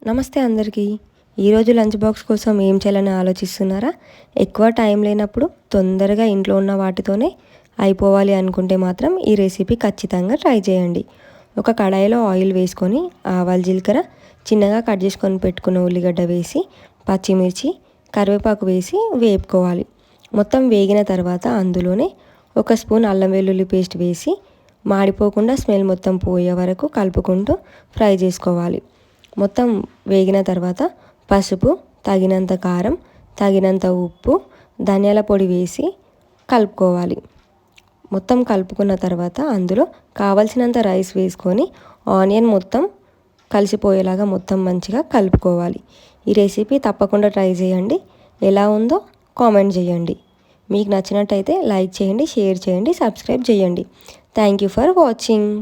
నమస్తే అందరికీ. ఈరోజు లంచ్ బాక్స్ కోసం ఏం చేయాలని ఆలోచిస్తున్నారా? ఎక్కువ టైం లేనప్పుడు తొందరగా ఇంట్లో ఉన్న వాటితోనే అయిపోవాలి అనుకుంటే మాత్రం ఈ రెసిపీ ఖచ్చితంగా ట్రై చేయండి. ఒక కడాయిలో ఆయిల్ వేసుకొని ఆవాలు జీలకర్ర చిన్నగా కట్ చేసుకొని పెట్టుకున్న ఉల్లిగడ్డ వేసి పచ్చిమిర్చి కరివేపాకు వేసి వేపుకోవాలి. మొత్తం వేగిన తర్వాత అందులోనే ఒక స్పూన్ అల్లం వెల్లుల్లి పేస్ట్ వేసి మాడిపోకుండా స్మెల్ మొత్తం పోయే వరకు కలుపుకుంటూ ఫ్రై చేసుకోవాలి. మొత్తం వేగిన తర్వాత పసుపు, తగినంత కారం, తగినంత ఉప్పు, ధనియాల పొడి వేసి కలుపుకోవాలి. మొత్తం కలుపుకున్న తర్వాత అందులో కావలసినంత రైస్ వేసుకొని ఆనియన్ మొత్తం కలిసిపోయేలాగా మొత్తం మంచిగా కలుపుకోవాలి. ఈ రెసిపీ తప్పకుండా ట్రై చేయండి. ఎలా ఉందో కామెంట్ చేయండి. మీకు నచ్చినట్టయితే లైక్ చేయండి, షేర్ చేయండి, సబ్స్క్రైబ్ చేయండి. Thank you for watching.